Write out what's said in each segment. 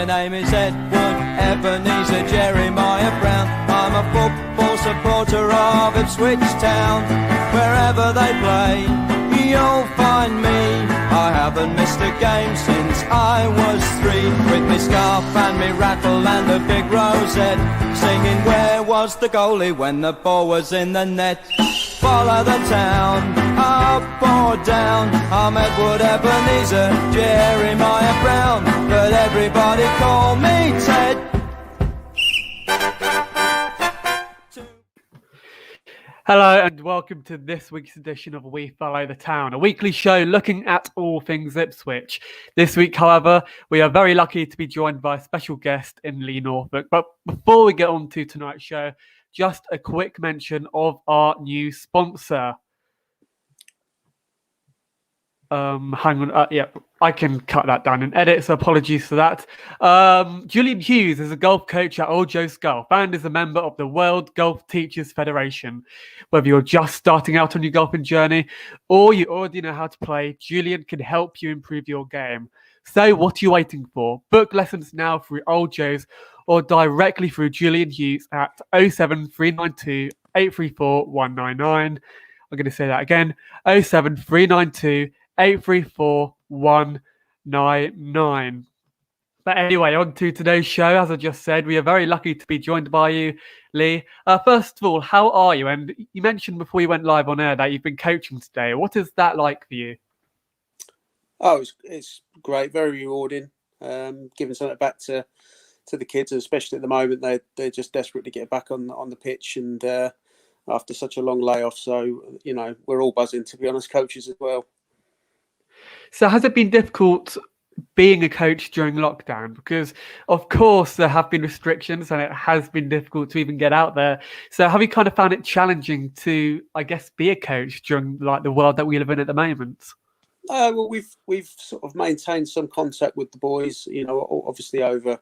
My name is Edward Ebenezer Jeremiah Brown. I'm a football supporter of Ipswich Town. Wherever they play, you'll find me. I haven't missed a game since I was 3. With me scarf and me rattle and a big rosette, singing where was the goalie when the ball was in the net. Follow the town, up or down. I'm Edward Ebenezer Jeremiah Brown, but everybody call me Ted. Hello and welcome to this week's edition of We Follow the Town, a weekly show looking at all things Ipswich. This week, however, we are very lucky to be joined by a special guest in Lee Norfolk. But before we get on to tonight's show, just a quick mention of our new sponsor. Hang on. I can cut that down and edit, so apologies for that. Julian Hughes is a golf coach at Old Joe's Golf and is a member of the World Golf Teachers Federation. Whether you're just starting out on your golfing journey or you already know how to play, Julian can help you improve your game. So what are you waiting for? Book lessons now through Old Joe's or directly through Julian Hughes at 07392 834 199. I'm going to say that again, 07392 834 199. But anyway, on to today's show. As I just said, we are very lucky to be joined by you, Lee. First of all, how are you? And you mentioned before you went live on air that you've been coaching today. What is that like for you? Oh, it's great, very rewarding. Giving something back to the kids, especially at the moment. They're just desperate to get back on the pitch and after such a long layoff. So, you know, we're all buzzing, to be honest, coaches as well. So has it been difficult being a coach during lockdown? Because, of course, there have been restrictions and it has been difficult to even get out there. So have you kind of found it challenging to, I guess, be a coach during like the world that we live in at the moment? Well, we've sort of maintained some contact with the boys, you know, obviously over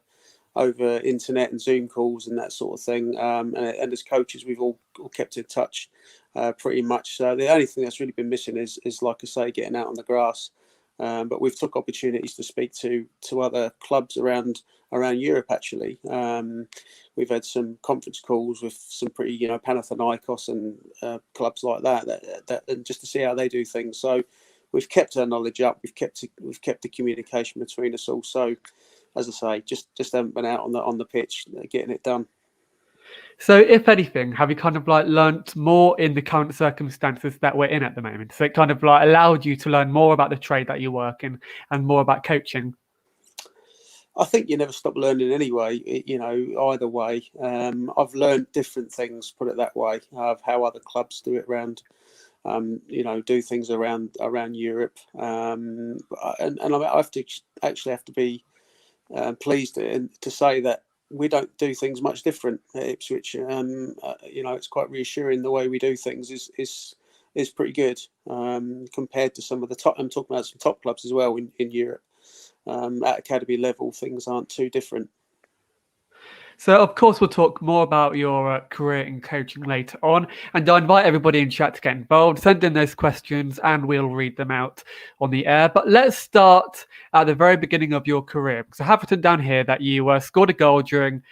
internet and Zoom calls and that sort of thing. And as coaches, we've all kept in touch pretty much. So the only thing that's really been missing is like I say, getting out on the grass. But we've took opportunities to speak to other clubs around Europe. Actually, we've had some conference calls with some pretty, you know, Panathinaikos and clubs like that, and just to see how they do things. So we've kept our knowledge up. We've kept the communication between us all. So, as I say, just haven't been out on the pitch getting it done. So, if anything, have you kind of like learnt more in the current circumstances that we're in at the moment? So it kind of like allowed you to learn more about the trade that you work in and more about coaching? I think you never stop learning anyway, you know, either way. I've learned different things, put it that way, of how other clubs do it around, you know, do things around Europe. And I have to be pleased to say that we don't do things much different at Ipswich. You know, it's quite reassuring. The way we do things is pretty good compared to some of the top. I'm talking about some top clubs as well in Europe. At academy level, things aren't too different. So, of course, we'll talk more about your career in coaching later on. And I invite everybody in chat to get involved, send in those questions, and we'll read them out on the air. But let's start at the very beginning of your career. Because I have written down here that you scored a goal during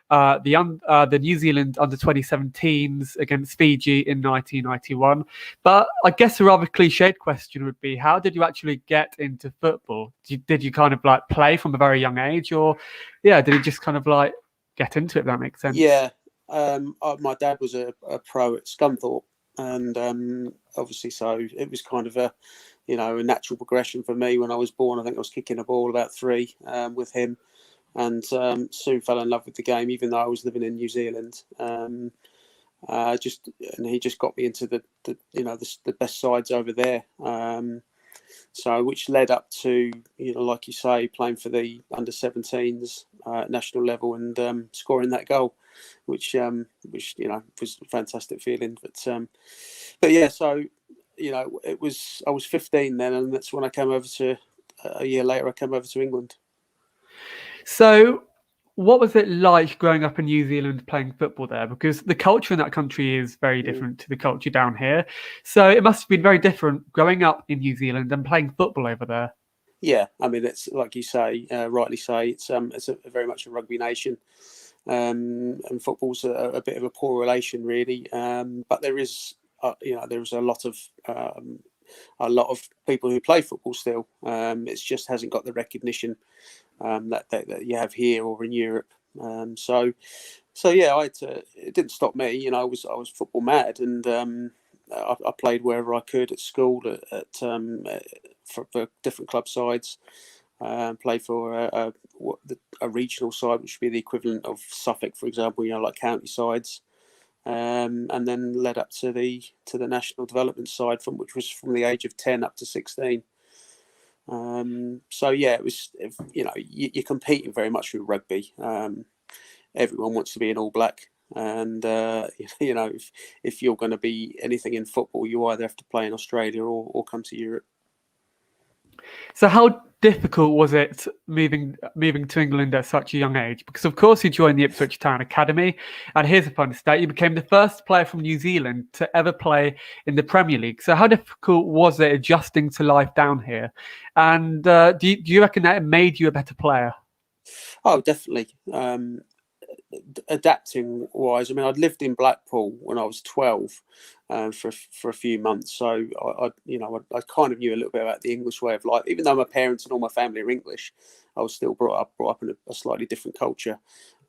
the New Zealand under-2017s against Fiji in 1991. But I guess a rather cliched question would be, how did you actually get into football? Did you kind of like play from a very young age? Or, did you just kind of like get into it, if that makes sense? Yeah, my dad was a pro at Scunthorpe, and obviously, so it was kind of a natural progression for me. When I was born, I think I was kicking a ball about 3 with him, and soon fell in love with the game, even though I was living in New Zealand. And he just got me into the best sides over there. So which led up to, like you say, playing for the under-17s national level and scoring that goal, which was a fantastic feeling. But yeah, so I was 15 then, and that's when I came over to a year later. I came over to England. So what was it like growing up in New Zealand playing football there? Because the culture in that country is very different to the culture down here. So it must have been very different growing up in New Zealand and playing football over there. Yeah, I mean, it's like you say, rightly say, it's very much a rugby nation, and football's a bit of a poor relation, really. But there is, there's a lot of people who play football still. It just hasn't got the recognition that you have here or in Europe. So yeah, it didn't stop me. I was football mad, and I played wherever I could at school, for different club sides. Played for a regional side, which would be the equivalent of Suffolk, for example. Like county sides, and then led up to the national development side, which was from the age of 10 up to 16. So yeah, it was. You're competing very much with rugby. Everyone wants to be an All Black, and if you're going to be anything in football, you either have to play in Australia or come to Europe. So how difficult was it moving to England at such a young age? Because of course you joined the Ipswich Town Academy, and here's a fun stat: you became the first player from New Zealand to ever play in the Premier League. So how difficult was it adjusting to life down here? And do you reckon that it made you a better player? Oh, definitely. Adapting wise, I mean, I'd lived in Blackpool when I was 12 for a few months, so I kind of knew a little bit about the English way of life. Even though my parents and all my family are English, I was still brought up in a slightly different culture.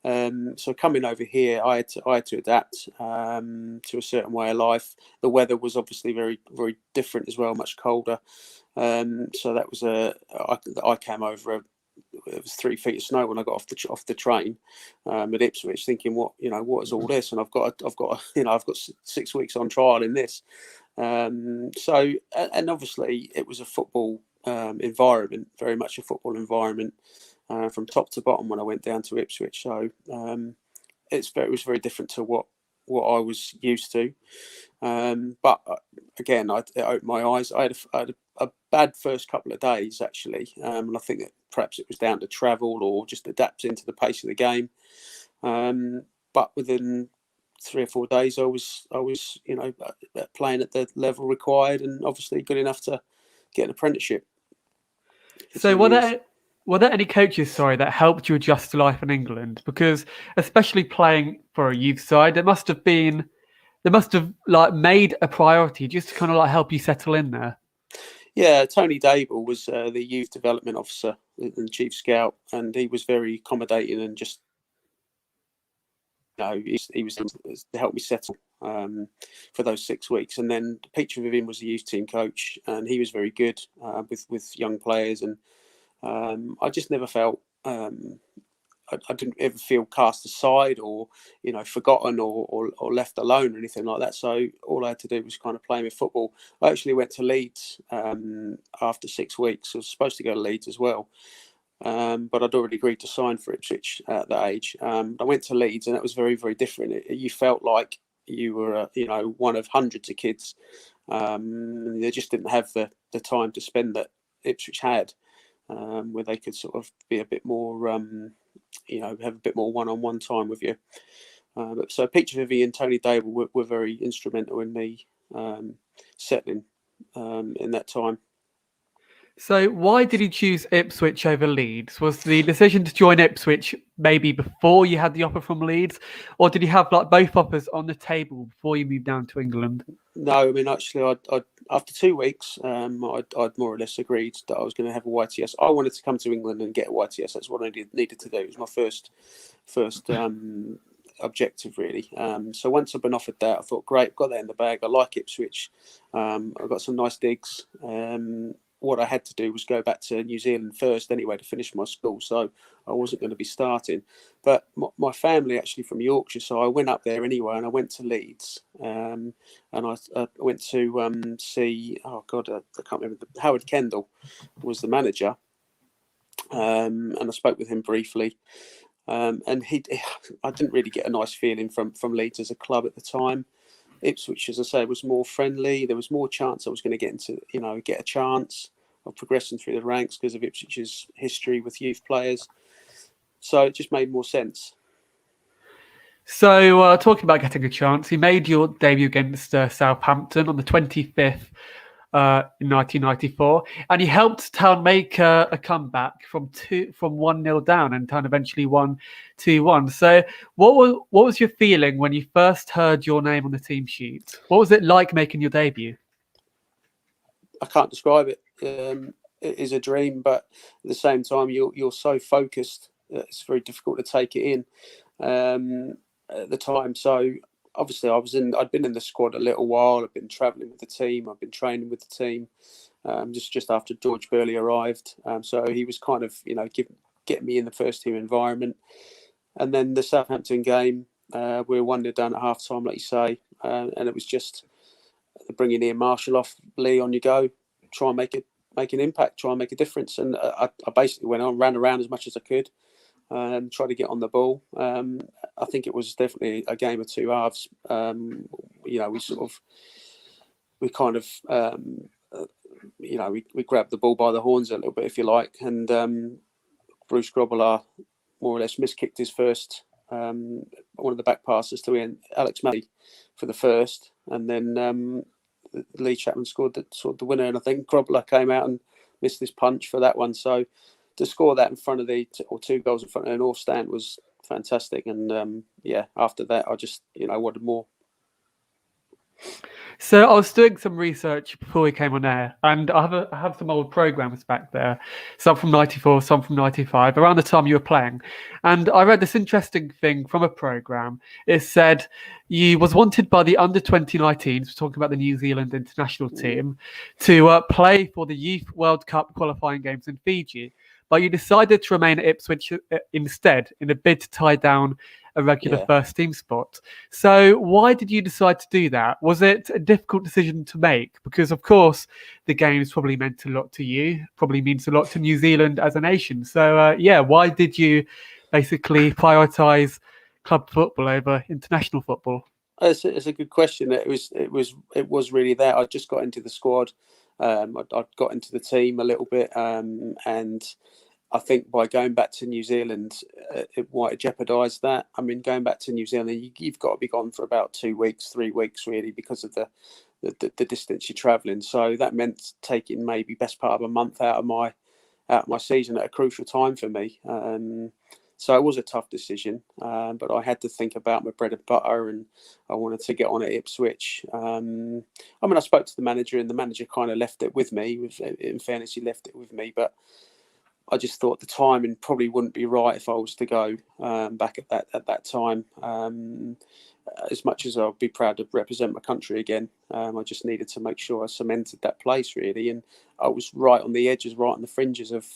So coming over here, I had to adapt to a certain way of life. The weather was obviously very, very different as well, much colder. So that was I came over. It was 3 feet of snow when I got off the train at Ipswich, thinking, what is all this? And I've got 6 weeks on trial in this. So and obviously it was a football environment, very much a football environment from top to bottom when I went down to Ipswich. So it was very different to what I was used to. But again, it opened my eyes. I had a bad first couple of days, actually, and I think that perhaps it was down to travel or just adapting to the pace of the game. But within 3 or 4 days, I was playing at the level required, and obviously good enough to get an apprenticeship. So were there any coaches, that helped you adjust to life in England? Because especially playing for a youth side, they must have made a priority just to kind of help you settle in there. Yeah, Tony Dable was the youth development officer and chief scout, and he was very accommodating and just, he was to help me settle for those 6 weeks. And then Peter Vivian was the youth team coach, and he was very good with young players. And I just never felt I didn't ever feel cast aside or forgotten or left alone or anything like that. So all I had to do was kind of play with football. I actually went to Leeds after 6 weeks. I was supposed to go to Leeds as well, but I'd already agreed to sign for Ipswich at that age. I went to Leeds, and that was very, very different. You felt like you were one of hundreds of kids. They just didn't have the time to spend that Ipswich had, where they could sort of be a bit more have a bit more one-on-one time with you. So Peter Vivian and Tony Dable were very instrumental in me settling in that time. So why did you choose Ipswich over Leeds? Was the decision to join Ipswich maybe before you had the offer from Leeds, or did you have both offers on the table before you moved down to England? No, I mean, actually, I after 2 weeks, I'd more or less agreed that I was going to have a YTS. I wanted to come to England and get a YTS. That's what I needed to do. It was my first objective, really. So once I've been offered that, I thought, great, got that in the bag. I like Ipswich. I've got some nice digs. What I had to do was go back to New Zealand first anyway to finish my school, so I wasn't going to be starting. But my family actually from Yorkshire, so I went up there anyway, and I went to Leeds, and I went to see, I can't remember, Howard Kendall was the manager, and I spoke with him briefly, and I didn't really get a nice feeling from Leeds as a club at the time. Ipswich, as I say, was more friendly. There was more chance I was going to get a chance of progressing through the ranks because of Ipswich's history with youth players. So it just made more sense. So talking about getting a chance, you made your debut against Southampton on the 25th in 1994, and he helped Town make a comeback from 1-0 down, and Town eventually won 2-1. So, what was your feeling when you first heard your name on the team sheet? What was it like making your debut? I can't describe it. It is a dream, but at the same time, you're so focused that it's very difficult to take it in at the time. So obviously, I'd been in the squad a little while. I've been travelling with the team. I've been training with the team. Just after George Burley arrived, so he was kind of getting me in the first team environment. And then the Southampton game, we were 1-0 down at half time, like you say, and it was just bringing Ian Marshall off. Lee, on you go, try and make an impact, try and make a difference. And I basically went on, ran around as much as I could, tried to get on the ball. I think it was definitely a game of two halves. We grabbed the ball by the horns a little bit, if you like, and Bruce Grobbelaar more or less miskicked his first one of the back passes to Ian Alex May for the first, and then Lee Chapman scored the winner, and I think Grobbelaar came out and missed his punch for that one. So to score that in front of two goals in front of the North Stand was fantastic, and after that I just wanted more. So I was doing some research before we came on air, and I have some old programs back there, some from 94, some from 95, around the time you were playing. And I read this interesting thing from a program. It said you was wanted by the under 2019s, talking about the New Zealand international team, to play for the Youth World Cup qualifying games in Fiji. But you decided to remain at Ipswich instead in a bid to tie down a regular first team spot. So why did you decide to do that? Was it a difficult decision to make? Because of course the games probably meant a lot to you, probably means a lot to New Zealand as a nation. So why did you basically prioritise club football over international football? It's a good question. It was really that. I just got into the squad. I got into the team a little bit, and I think by going back to New Zealand, it might jeopardise that. I mean, going back to New Zealand, you've got to be gone for about 2 weeks, 3 weeks, really, because of the distance you're travelling. So that meant taking maybe best part of a month out of my season at a crucial time for me. So it was a tough decision, but I had to think about my bread and butter, and I wanted to get on at Ipswich. I spoke to the manager, and the manager kind of left it with me. In fairness, he left it with me, but I just thought the timing probably wouldn't be right if I was to go back at that time. As much as I'll be proud to represent my country again, I just needed to make sure I cemented that place, really. And I was right on the edges, right on the fringes of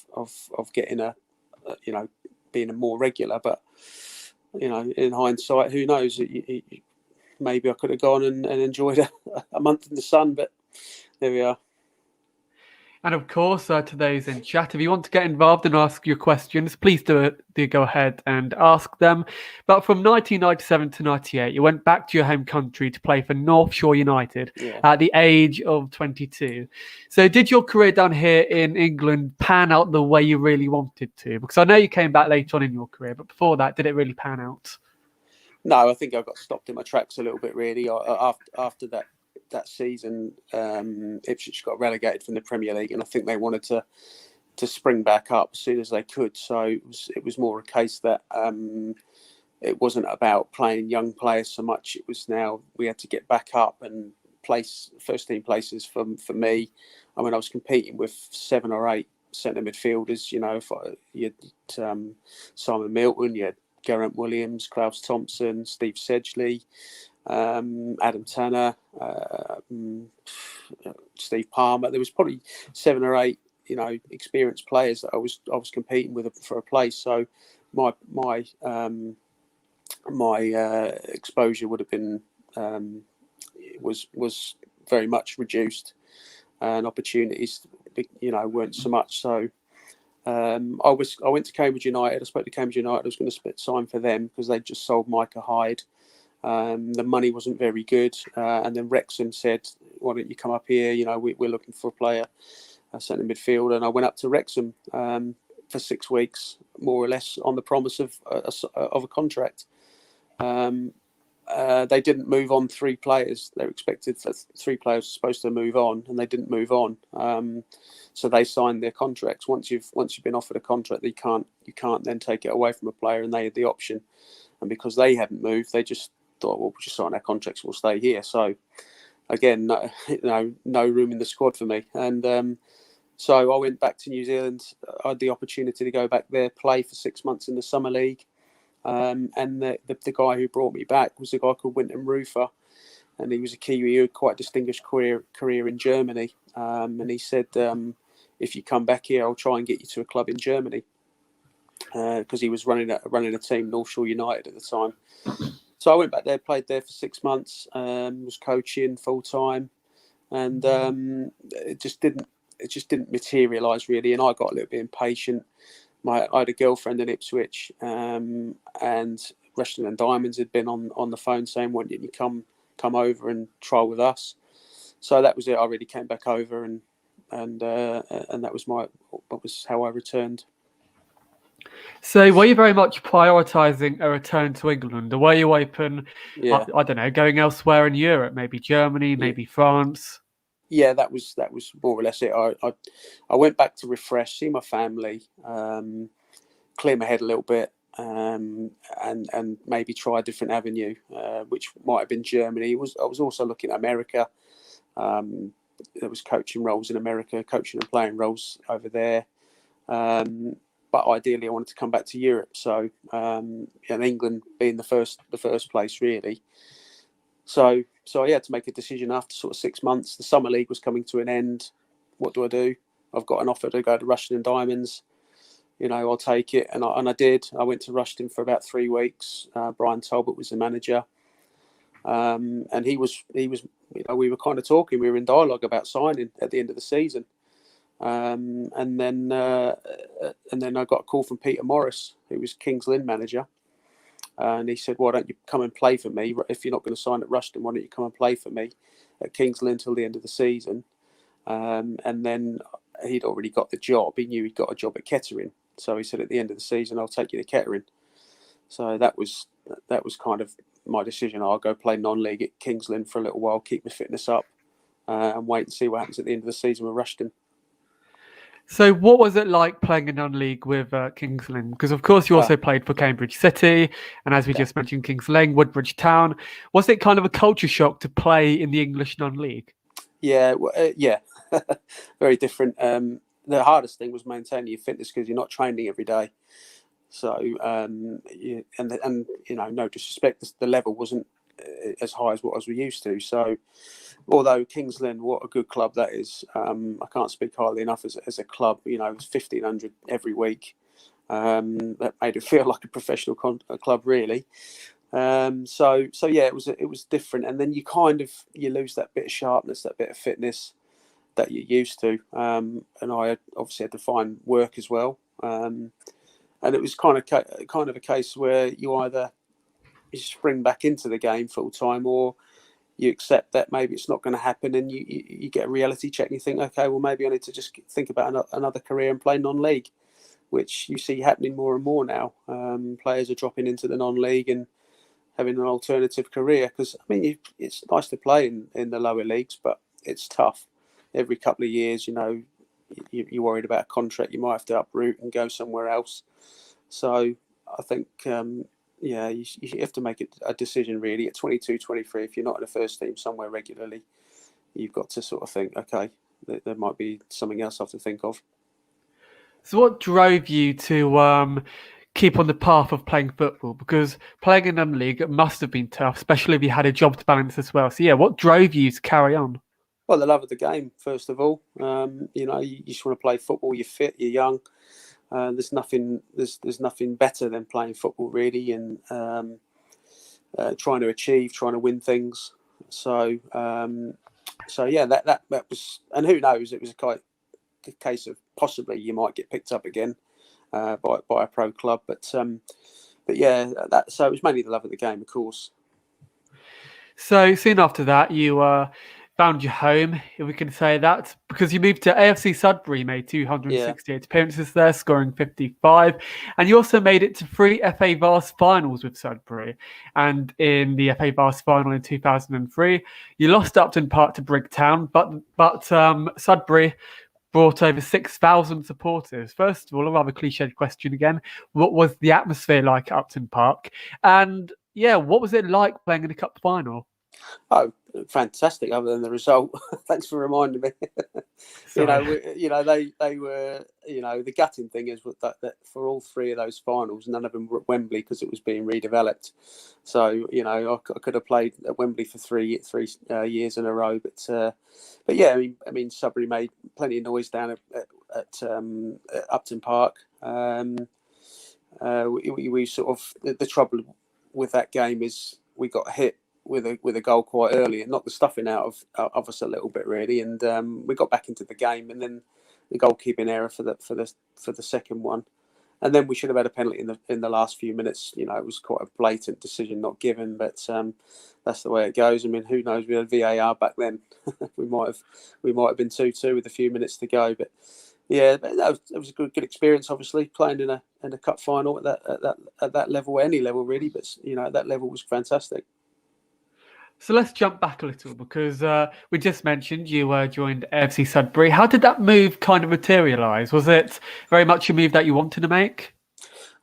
getting being a more regular. But in hindsight, who knows? Maybe I could have gone and enjoyed a month in the sun, but there we are. And of course, to those in chat, if you want to get involved and ask your questions, please do go ahead and ask them. But from 1997 to 98, you went back to your home country to play for North Shore United at the age of 22. So did your career down here in England pan out the way you really wanted to? Because I know you came back later on in your career, but before that, did it really pan out? No, I think I got stopped in my tracks a little bit, really. After that season, Ipswich got relegated from the Premier League, and I think they wanted to spring back up as soon as they could. So it was more a case that it wasn't about playing young players so much. It was now we had to get back up and place first team places for me. I mean, I was competing with 7 or 8 centre midfielders. If you had Simon Milton, you had Geraint Williams, Klaus Thompson, Steve Sedgley, Adam Tanner, Steve Palmer. There was probably 7 or 8, experienced players that I was competing with for a place. So my exposure would have been was very much reduced, and opportunities weren't so much. So I went to Cambridge United. I spoke to Cambridge United. I was going to sign for them because they just sold Micah Hyde. The money wasn't very good, and then Wrexham said, "Why don't you come up here? We're looking for a player, a centre midfield." And I went up to Wrexham for 6 weeks, more or less, on the promise of a contract. they didn't move on 3 players. They were expected for 3 players supposed to move on, and they didn't move on. So they signed their contracts. Once you've been offered a contract, you can't then take it away from a player, and they had the option. And because they hadn't moved, they just thought, well, we'll just sign our contracts, we'll stay here. So again, no room in the squad for me. And so I went back to New Zealand. I had the opportunity to go back there, play for 6 months in the Summer League. And the guy who brought me back was a guy called Winton Rufer, and he was a Kiwi who had quite a distinguished career in Germany. And he said, if you come back here, I'll try and get you to a club in Germany, because he was running a team, North Shore United at the time. So I went back there, played there for 6 months, was coaching full time, and it just didn't materialise really, and I got a little bit impatient. I had a girlfriend in Ipswich, and Rushden and Diamonds had been on the phone saying, "Why didn't you come over and trial with us?" So that was it. I really came back over, and that was how I returned. So were you very much prioritising a return to England, or were you open? Yeah. I don't know, going elsewhere in Europe, maybe Germany, maybe France. Yeah, that was more or less it. I went back to refresh, see my family, clear my head a little bit, and maybe try a different avenue, which might have been Germany. I was also looking at America. There was coaching roles in America, coaching and playing roles over there. But ideally, I wanted to come back to Europe. So, and England being the first place really. So I had to make a decision after sort of 6 months. The Summer League was coming to an end. What do I do? I've got an offer to go to Rushden and Diamonds. I'll take it, and I did. I went to Rushden for about 3 weeks. Brian Talbot was the manager, and he was. We were kind of talking. We were in dialogue about signing at the end of the season, and then I got a call from Peter Morris, who was Kings Lynn manager. And he said, "Why don't you come and play for me? If you're not going to sign at Rushden, why don't you come and play for me at Kings Lynn until the end of the season?" And then he'd already got the job. He knew he'd got a job at Kettering. So he said, "At the end of the season, I'll take you to Kettering." So that was kind of my decision. I'll go play non-league at Kings Lynn for a little while, keep my fitness up, and wait and see what happens at the end of the season with Rushden. So what was it like playing in non-league with Kings Lynn? Because of course you also played for Cambridge City, and as we just mentioned, Kings Lynn, Woodbridge Town. Was it kind of a culture shock to play in the English non-league? Yeah, very different. The hardest thing was maintaining your fitness because you're not training every day. So no disrespect, the level wasn't as high as what we used to. So although Kings Lynn, what a good club that is. I can't speak highly enough as a club. It was 1,500 every week. That made it feel like a professional club, really. So yeah, it was different. And then you lose that bit of sharpness, that bit of fitness that you're used to. And I obviously had to find work as well. And it was kind of a case where you either spring back into the game full time, or you accept that maybe it's not going to happen, and you get a reality check and you think, okay, well, maybe I need to just think about another career and play non-league, which you see happening more and more now. Players are dropping into the non-league and having an alternative career, because, it's nice to play in the lower leagues, but it's tough. Every couple of years, you're worried about a contract. You might have to uproot and go somewhere else. So I think... you have to make a decision really at 22, 23. If you're not in the first team somewhere regularly, you've got to sort of think, okay, there might be something else I have to think of. So what drove you to keep on the path of playing football? Because playing in non-league must have been tough, especially if you had a job to balance as well. So yeah, what drove you to carry on? Well, the love of the game, first of all. You just want to play football. You're fit, you're young. There's nothing better than playing football, really, and trying to win things. So yeah, that was, and who knows, it was a case of possibly you might get picked up again by a pro club, but yeah, so it was mainly the love of the game, of course. So soon after that, you found your home, if we can say that, because you moved to AFC Sudbury, made 268 appearances there, scoring 55. And you also made it to 3 FA Vars finals with Sudbury. And in the FA Vars final in 2003, you lost Upton Park to Brigtown, but Sudbury brought over 6,000 supporters. First of all, a rather cliched question again. What was the atmosphere like at Upton Park? And yeah, what was it like playing in a cup final? Oh, fantastic! Other than the result, thanks for reminding me. They were, the gutting thing is that for all three of those finals, none of them were at Wembley because it was being redeveloped. So I could have played at Wembley for three years in a row, but yeah, I mean, Sudbury made plenty of noise down at Upton Park. We sort of the trouble with that game is we got hit with a goal quite early and knocked the stuffing out of us a little bit, really, and we got back into the game, and then the goalkeeping error for the second one, and then we should have had a penalty in the last few minutes. It was quite a blatant decision not given, but that's the way it goes. I mean, who knows? We had VAR back then. we might have been 2-2 with a few minutes to go, but yeah, that was a good experience. Obviously, playing in a cup final at that level, any level really, but at that level was fantastic. So let's jump back a little because we just mentioned you joined AFC Sudbury. How did that move kind of materialise? Was it very much a move that you wanted to make?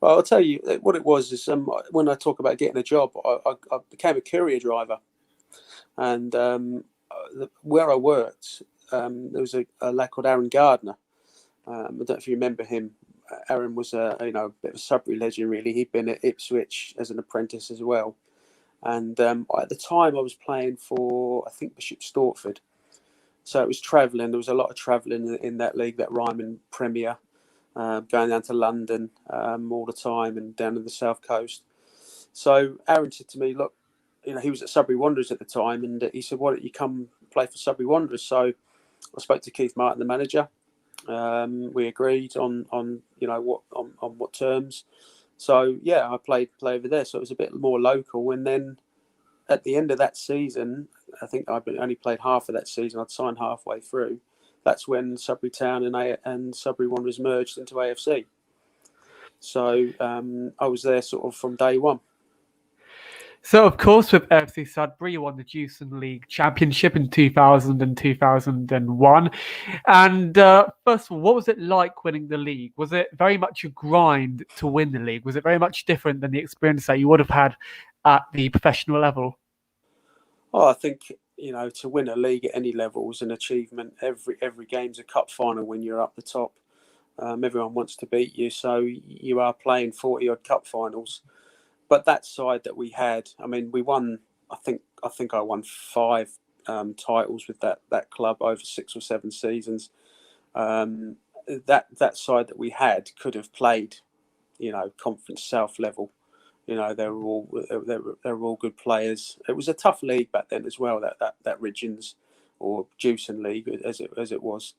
Well, I'll tell you what it was. Is when I talk about getting a job, I became a courier driver, and where I worked, there was a lad called Aaron Gardner. I don't know if you remember him. Aaron was a bit of a Sudbury legend, really. He'd been at Ipswich as an apprentice as well. And at the time, I was playing for, I think, Bishop Stortford. So it was travelling. There was a lot of travelling in that league, that Ryman Premier, going down to London all the time and down to the South Coast. So Aaron said to me, look, he was at Sudbury Wanderers at the time, and he said, why don't you come play for Sudbury Wanderers? So I spoke to Keith Martin, the manager. We agreed on what terms. So yeah, I played over there. So it was a bit more local. And then at the end of that season, I think I'd only played half of that season. I'd signed halfway through. That's when Sudbury Town and Sudbury Wanderers merged into AFC. So I was there sort of from day one. So, of course, with AFC Sudbury, you won the Jewson League Championship in 2000 and 2001. And first of all, what was it like winning the league? Was it very much a grind to win the league? Was it very much different than the experience that you would have had at the professional level? Oh, I think, to win a league at any level is an achievement. Every game's a cup final when you're up the top. Everyone wants to beat you, so you are playing 40-odd cup finals. But that side that we had, I mean, we won. I think I won 5 titles with that club over 6 or 7 seasons. That side that we had could have played, Conference South level. They were all good players. It was a tough league back then as well. That Regions or Jewson League as it was.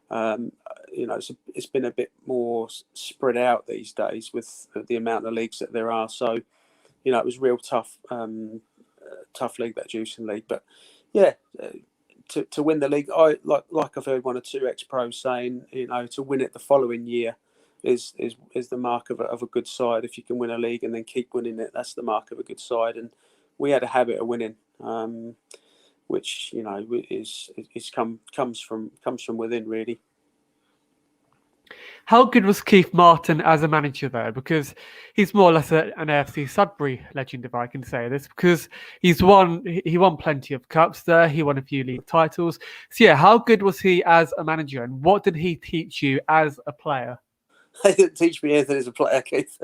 It's been a bit more spread out these days with the amount of leagues that there are. So. It was real tough league, that Jewson League. But yeah, to win the league, I like I've heard 1 or 2 ex-pros saying, to win it the following year is the mark of a good side. If you can win a league and then keep winning it, that's the mark of a good side. And we had a habit of winning, which comes from within, really. How good was Keith Martin as a manager there? Because he's more or less an AFC Sudbury legend, if I can say this, because he won plenty of cups there. He won a few league titles. So yeah, how good was he as a manager, and what did he teach you as a player? He didn't teach me anything as a player, Keith.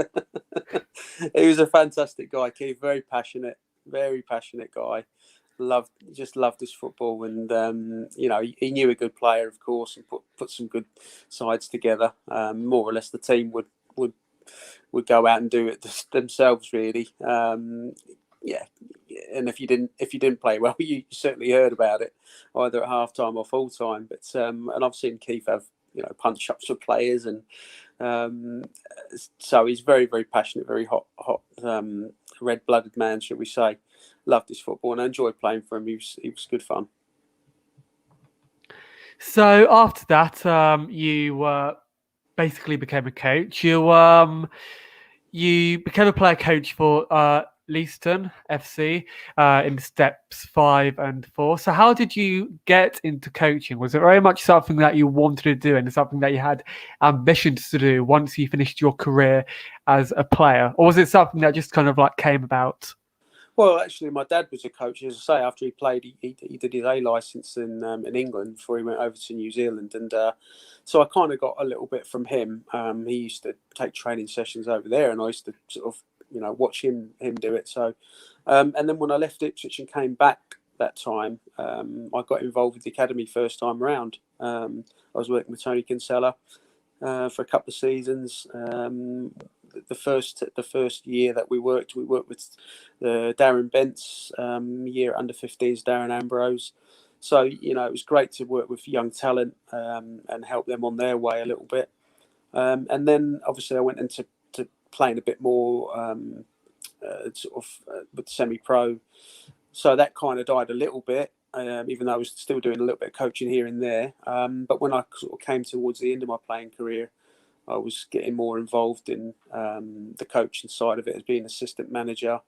He was a fantastic guy, Keith. Very passionate guy. Just loved his football, and he knew a good player, of course, and put some good sides together. More or less, the team would go out and do it themselves, really. Yeah, and if you didn't play well, you certainly heard about it, either at half time or full time. But and I've seen Keith have punch ups for players, and so he's very, very passionate, very hot, red blooded man, shall we say. Loved his football and I enjoyed playing for him. He was good fun. So after that, you basically became a coach. You became a player coach for Leiston FC in steps 5 and 4. So how did you get into coaching? Was it very much something that you wanted to do and something that you had ambitions to do once you finished your career as a player? Or was it something that just kind of like came about? Well, actually, my dad was a coach. As I say, after he played, he did his A licence in England before he went over to New Zealand, and so I kind of got a little bit from him. He used to take training sessions over there, and I used to sort of watch him do it. So, and then when I left Ipswich and came back that time, I got involved with the academy first time round. I was working with Tony Kinsella for a couple of seasons. The first year that we worked with the Darren Bent's year under 15s, Darren Ambrose. So it was great to work with young talent and help them on their way a little bit. And then obviously I went into playing a bit more with semi-pro. So that kind of died a little bit. Even though I was still doing a little bit of coaching here and there. But when I sort of came towards the end of my playing career, I was getting more involved in the coaching side of it as being assistant manager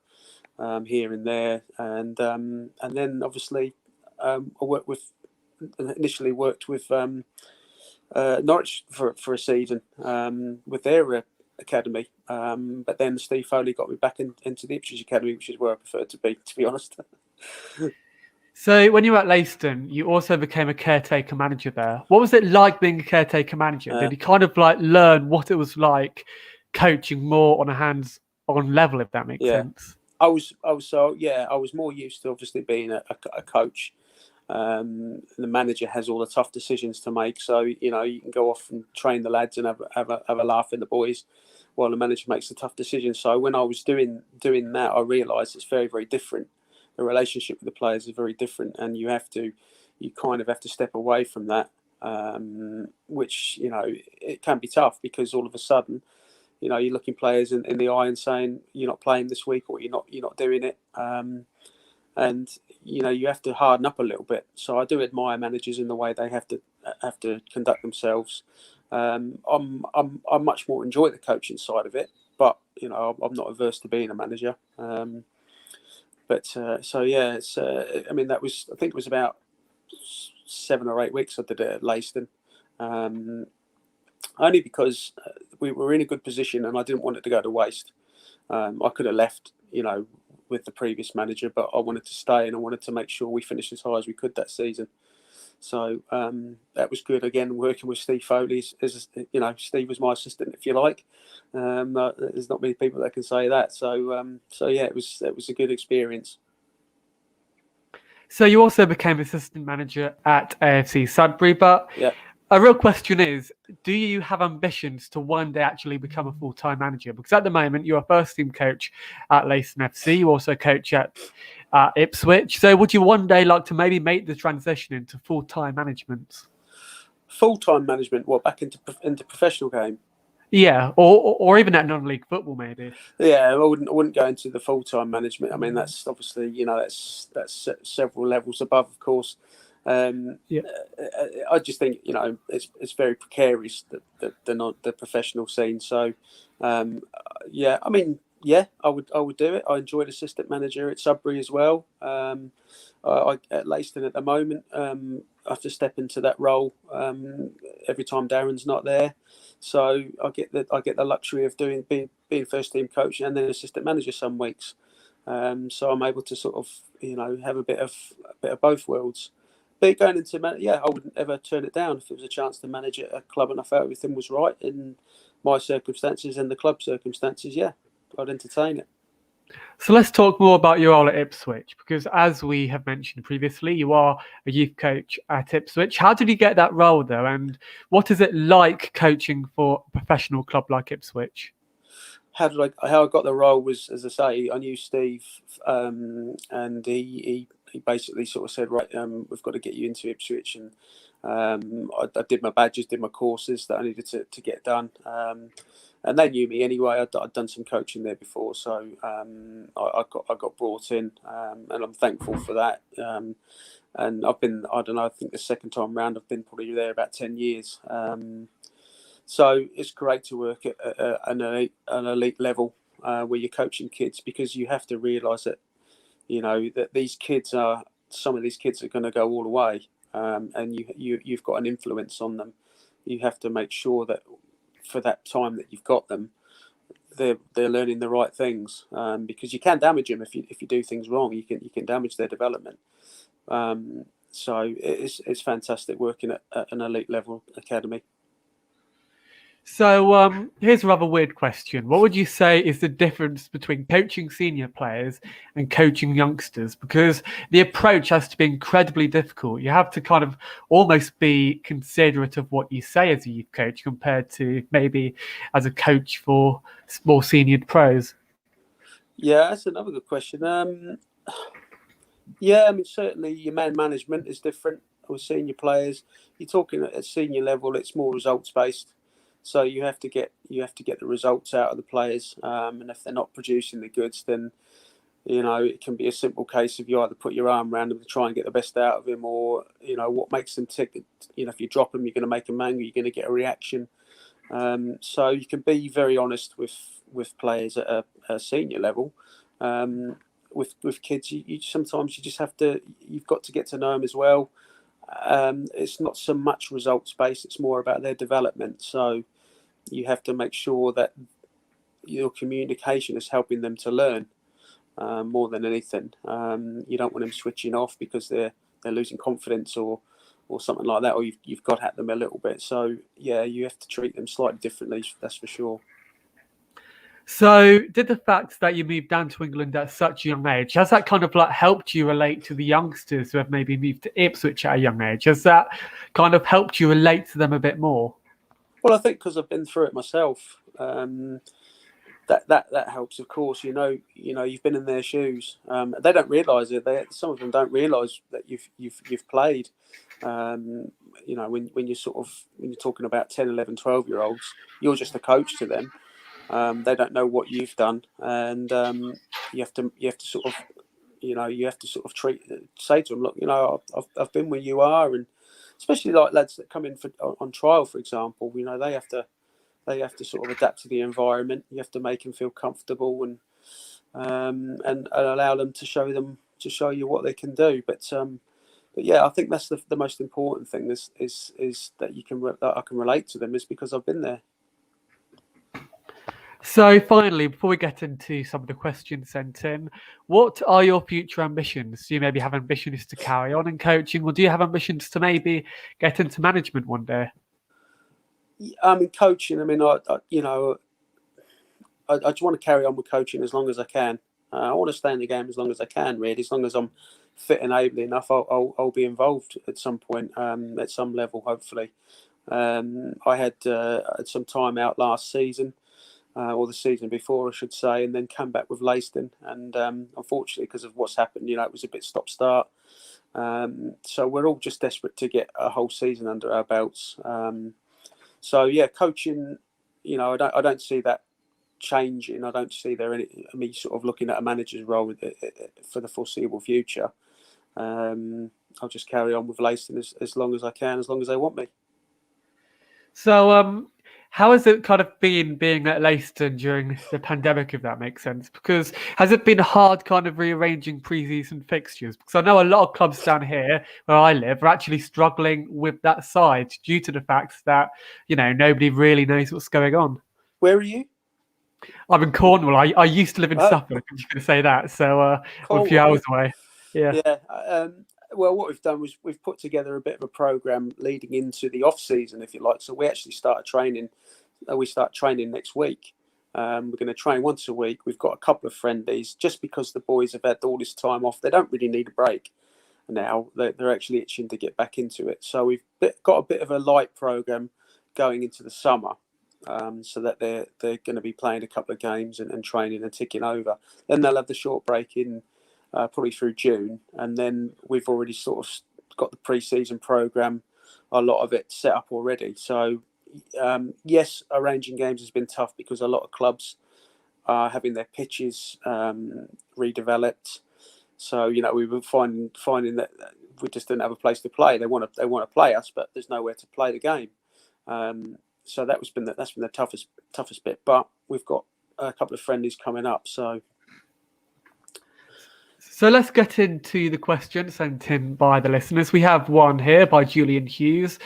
here and there. And then obviously I initially worked with Norwich for a season with their academy. But then Steve Foley got me back into the Ipswich Academy, which is where I prefer to be honest. So when you were at Leiston, you also became a caretaker manager there. What was it like being a caretaker manager? Did you kind of like learn what it was like coaching more on a hands-on level, if that makes sense? I was more used to obviously being a coach. The manager has all the tough decisions to make, so you can go off and train the lads and have a laugh with the boys, while the manager makes the tough decisions. So when I was doing that, I realised it's very, very different. The relationship with the players is very different, and you kind of have to step away from that, which it can be tough because all of a sudden, you're looking players in the eye and saying you're not playing this week or you're not doing it, and you have to harden up a little bit. So I do admire managers in the way they have to conduct themselves. I'm much more enjoy the coaching side of it, but I'm not averse to being a manager. But so yeah, it's. I mean, that was. I think it was about 7 or 8 weeks I did it at Leiston, only because we were in a good position and I didn't want it to go to waste. I could have left, with the previous manager, but I wanted to stay and I wanted to make sure we finished as high as we could that season. So that was good. Again, working with Steve Foley, Steve was my assistant, if you like. There's not many people that can say that. So yeah, it was a good experience. So you also became assistant manager at AFC Sudbury, but yeah. A real question is, do you have ambitions to one day actually become a full-time manager? Because at the moment, you're a first-team coach at Leiston FC. You also coach at Ipswich. So would you one day like to maybe make the transition into full-time management? Full-time management? What, back into professional game? Yeah, or even at non-league football, maybe. Yeah, I wouldn't go into the full-time management. I mean, that's obviously, that's several levels above, of course. Yeah. I just think it's very precarious, the professional scene. So yeah, I mean, yeah, I would do it. I enjoyed assistant manager at Sudbury as well. I at Leiston at the moment, I have to step into that role every time Darren's not there. So I get the luxury of being first team coach and then assistant manager some weeks. So I'm able to sort of have a bit of both worlds. But going into I wouldn't ever turn it down if there was a chance to manage at a club and I felt everything was right in my circumstances and the club circumstances. Yeah, I'd entertain it. So let's talk more about your role at Ipswich, because as we have mentioned previously, you are a youth coach at Ipswich. How did you get that role, though, and what is it like coaching for a professional club like Ipswich? How I got the role was, as I say, I knew Steve, and he basically sort of said, right, we've got to get you into Ipswich, and I did my badges, did my courses that I needed to get done. and they knew me anyway. I'd done some coaching there before, so I got brought in, and I'm thankful for that. And I've been, I don't know, I think the second time round I've been probably there about 10 years. So it's great to work at an elite level where you're coaching kids, because you have to realise that, that some of these kids are going to go all the way, and you've got an influence on them. You have to make sure that for that time that you've got them, they're learning the right things, because you can damage them if you do things wrong. You can damage their development. So it's fantastic working at an elite level academy. So here's a rather weird question. What would you say is the difference between coaching senior players and coaching youngsters? Because the approach has to be incredibly difficult. You have to kind of almost be considerate of what you say as a youth coach compared to maybe as a coach for more senior pros. Yeah, that's another good question. Yeah, I mean, certainly your man management is different with senior players. You're talking at a senior level; it's more results based. So you have to get the results out of the players, and if they're not producing the goods, then it can be a simple case of you either put your arm around them to try and get the best out of him, or what makes them tick. If you drop them, you're going to make them angry. You're going to get a reaction. So you can be very honest with players at a senior level. With kids, you sometimes you just have to. You've got to get to know them as well. It's not so much results based; it's more about their development. So you have to make sure that your communication is helping them to learn more than anything. You don't want them switching off because they're losing confidence or something like that, or you've got at them a little bit. So yeah, you have to treat them slightly differently. That's for sure. So, did the fact that you moved down to England at such a young age, has that kind of like helped you relate to the youngsters who have maybe moved to Ipswich at a young age? Has that kind of helped you relate to them a bit more? Well, I think because I've been through it myself, that helps. Of course, you've been in their shoes. They don't realise it. Some of them don't realise that you've played. When you're talking about 10, 11, 12-year-olds, you're just a coach to them. They don't know what you've done, and you have to sort of say to them, look, I've been where you are, and especially like lads that come in on trial, for example, they have to sort of adapt to the environment. You have to make them feel comfortable and allow them to show you what they can do. But yeah, I think that's the most important thing is that that I can relate to them, is because I've been there. So finally, before we get into some of the questions sent in, what are your future ambitions? Do you maybe have ambitions to carry on in coaching, or do you have ambitions to maybe get into management one day? I mean, coaching. I mean, I just want to carry on with coaching as long as I can. I want to stay in the game as long as I can, really. As long as I'm fit and able enough, I'll be involved at some point, at some level, hopefully. I had some time out last season. Or the season before, I should say, and then come back with Leiston. And unfortunately, because of what's happened, it was a bit stop-start. So we're all just desperate to get a whole season under our belts. So yeah, coaching, I don't see that changing. I don't see me sort of looking at a manager's role for the foreseeable future. I'll just carry on with Leiston as long as I can, as long as they want me. So, how has it kind of been being at Leiston during the pandemic, if that makes sense? Because has it been hard kind of rearranging pre-season fixtures? Because I know a lot of clubs down here where I live are actually struggling with that side due to the fact that, nobody really knows what's going on. Where are you? I'm in Cornwall. I used to live in Suffolk, I'm just going to say that. So we're a few hours away. Yeah. Yeah. Well, what we've done was we've put together a bit of a program leading into the off season, if you like. So we actually started training. We start training next week. We're going to train once a week. We've got a couple of friendlies, just because the boys have had all this time off. They don't really need a break now. They're actually itching to get back into it. So we've got a bit of a light program going into the summer, so that they're going to be playing a couple of games and training and ticking over. Then they'll have the short break in. Probably through June, and then we've already sort of got the pre-season program, a lot of it set up already. So yes, arranging games has been tough because a lot of clubs are having their pitches redeveloped. So we were finding that we just didn't have a place to play. They want to play us, but there's nowhere to play the game. So that's been the toughest bit. But we've got a couple of friendlies coming up. So let's get into the questions sent in by the listeners. We have one here by Julian Hughes.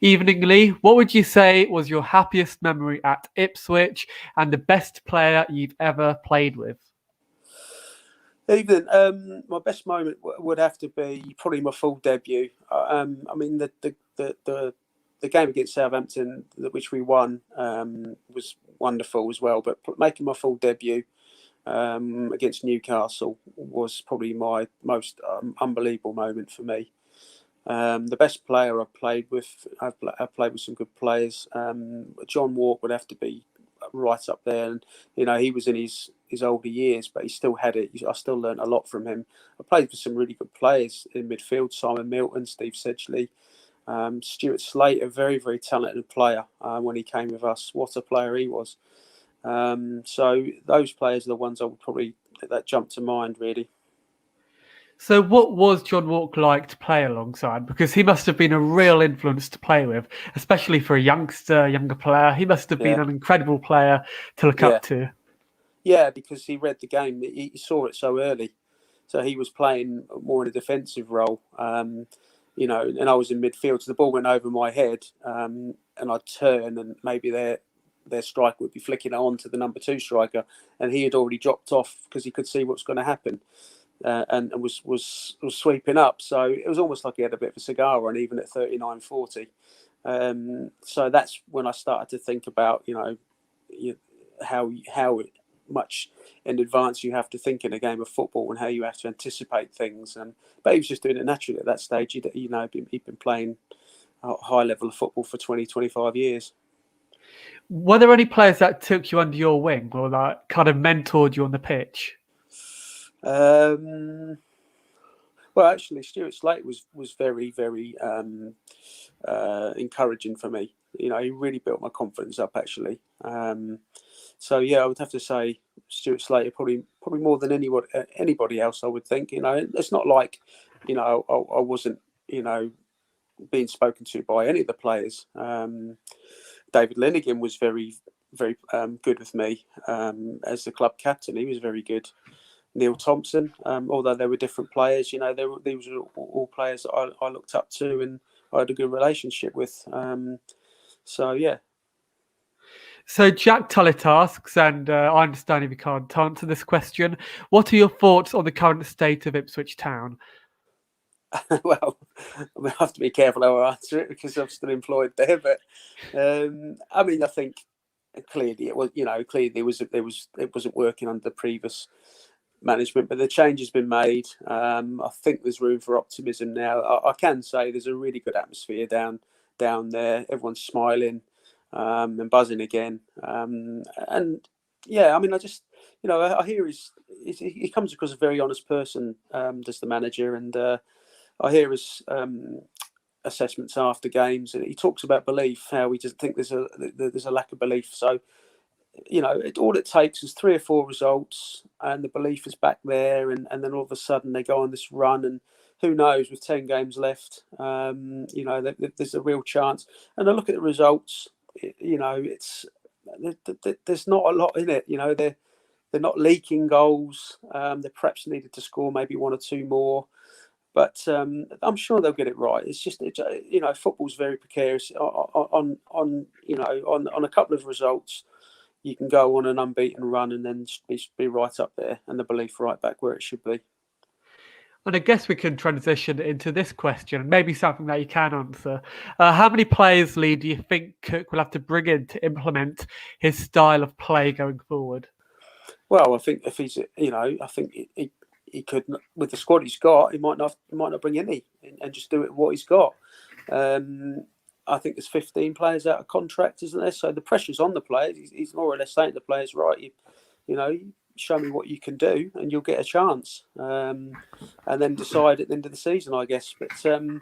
Evening, Lee. What would you say was your happiest memory at Ipswich and the best player you've ever played with? Evening. My best moment would have to be probably my full debut. I mean, the game against Southampton, which we won, was wonderful as well. But making my full debut against Newcastle was probably my most unbelievable moment for me. The best player I've played with, I've played with some good players. John Walk would have to be right up there, and he was in his older years, but he still had it. I still learned a lot from him. I played with some really good players in midfield: Simon Milton, Steve Sedgley, Stuart Slate, a very, very talented player when he came with us. What a player he was. So those players are the ones I would probably that jump to mind, really. So what was John Walk like to play alongside? Because he must have been a real influence to play with, especially for a younger player. He must have been an incredible player to look up to. Yeah, because he read the game. He saw it so early. So he was playing more in a defensive role, and I was in midfield. So the ball went over my head, and I'd turn, and maybe their striker would be flicking on to the number 2 striker, and he had already dropped off because he could see what's going to happen. And was sweeping up, so it was almost like he had a bit of a cigar on, even at 39-40. So that's when I started to think about how much in advance you have to think in a game of football and how you have to anticipate things. But he was just doing it naturally at that stage. He'd been playing a high level of football for 20-25 years. Were there any players that took you under your wing or that kind of mentored you on the pitch? Well, actually, Stuart Slate was very, very encouraging for me. He really built my confidence up, actually. So yeah, I would have to say Stuart Slater probably more than anybody else. I would think. It's not like I wasn't being spoken to by any of the players. David Linnigan was very, very good with me as the club captain. He was very good. Neil Thompson, although they were these were all players that I looked up to and I had a good relationship with. So yeah. So Jack Tullett asks, and I understand if you can't answer this question, what are your thoughts on the current state of Ipswich Town? Well, I have to be careful how I answer it because I'm still employed there. But I think clearly it was, clearly it wasn't working under the previous management, but the change has been made. I think there's room for optimism now. I can say there's a really good atmosphere down there. Everyone's smiling and buzzing again. And yeah, I just, I hear he comes across as a very honest person, does the manager, and I hear his assessments after games, and he talks about belief, how he just think there's a lack of belief. So all it takes is 3 or 4 results and the belief is back there, and then all of a sudden they go on this run, and who knows, with 10 games left, there's a real chance. And I look at the results, it's there's not a lot in it. They're not leaking goals. They perhaps needed to score maybe 1 or 2 more, but I'm sure they'll get it right. It's just football's very precarious. On a couple of results, you can go on an unbeaten run and then be right up there, and the belief right back where it should be. And I guess we can transition into this question, maybe something that you can answer. How many players, Lee, do you think Cook will have to bring in to implement his style of play going forward? Well, I think if he's, I think he could, with the squad he's got, he might not bring any and just do it with what he's got. I think there's 15 players out of contract, isn't there? So the pressure's on the players. He's more or less saying to the players, right, show me what you can do and you'll get a chance. And then decide at the end of the season, I guess. But the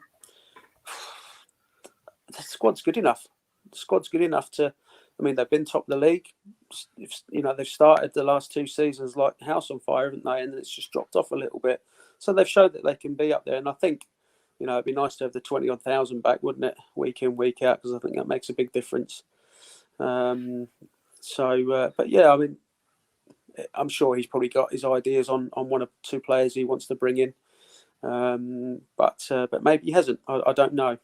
squad's good enough. squad's good enough to. I mean, they've been top of the league. They've started the last 2 seasons like house on fire, haven't they? And it's just dropped off a little bit. So they've showed that they can be up there. And I think, it'd be nice to have the 20,000 back, wouldn't it? Week in, week out, because I think that makes a big difference. But yeah, I mean, I'm sure he's probably got his ideas on 1 or 2 players he wants to bring in. But maybe he hasn't. I don't know.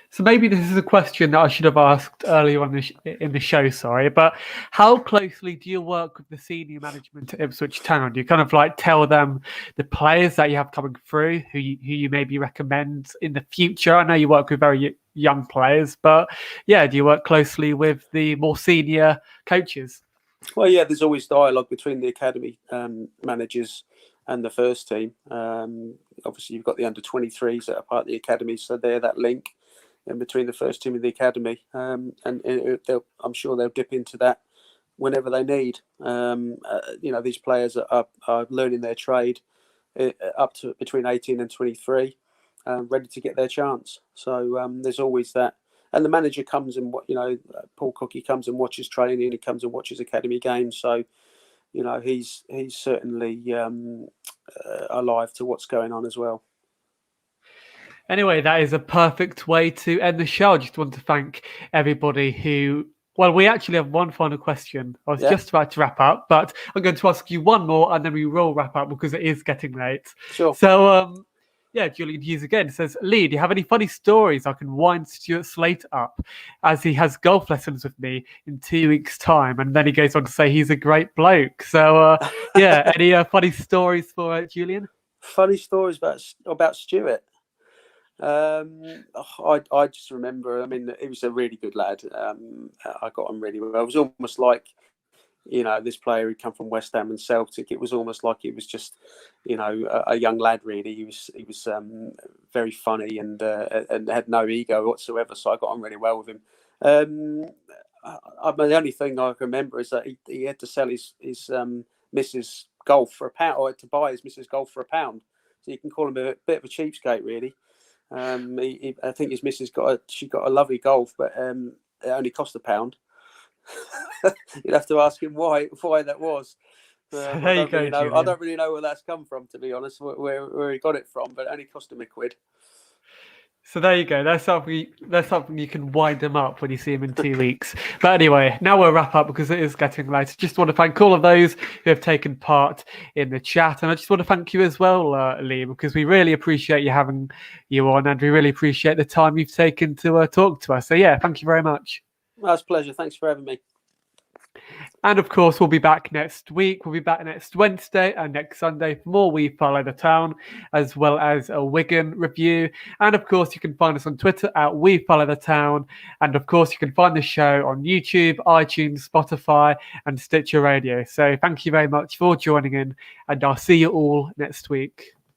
So maybe this is a question that I should have asked earlier on in the show, sorry, but how closely do you work with the senior management at Ipswich Town? Do you kind of like tell them the players that you have coming through, who you maybe recommend in the future? I know you work with very young players, but yeah, do you work closely with the more senior coaches? Well, yeah, there's always dialogue between the academy managers and the first team. Obviously, you've got the under-23s that are part of the academy, so they're that link in between the first team and the academy, and I'm sure they'll dip into that whenever they need. These players are learning their trade up to between 18 and 23, ready to get their chance. So there's always that. And the manager comes and Paul Cookie comes and watches training. He comes and watches academy games. So he's certainly alive to what's going on as well. Anyway, that is a perfect way to end the show. I just want to thank everybody who... Well, we actually have one final question. I was just about to wrap up, but I'm going to ask you one more and then we will wrap up because it is getting late. Sure. So, Julian Hughes again says, Lee, do you have any funny stories I can wind Stuart Slater up as he has golf lessons with me in 2 weeks' time? And then he goes on to say he's a great bloke. So, any funny stories for Julian? Funny stories about Stuart? I just remember, I mean, he was a really good lad. I got on really well. It was almost like, this player who'd come from West Ham and Celtic. It was almost like he was just, a young lad, really. He was very funny and had no ego whatsoever. So I got on really well with him. The only thing I can remember is that he had to sell his missus golf for £1, or had to buy his missus golf for £1. So you can call him a bit of a cheapskate, really. I think his missus got a lovely golf, but it only cost £1. You'd have to ask him why that was. I don't really know where that's come from, to be honest, where he got it from, but it only cost him £1. So there you go. That's something you can wind him up when you see him in 2 weeks. But anyway, now we'll wrap up because it is getting late. I just want to thank all of those who have taken part in the chat. And I just want to thank you as well, Lee, because we really appreciate you having you on and we really appreciate the time you've taken to talk to us. So yeah, thank you very much. That's a pleasure. Thanks for having me. And of course, we'll be back next week. We'll be back next Wednesday and next Sunday for more We Follow the Town, as well as a Wigan review. And of course, you can find us on Twitter at We Follow the Town. And of course, you can find the show on YouTube, iTunes, Spotify, and Stitcher Radio. So thank you very much for joining in, and I'll see you all next week.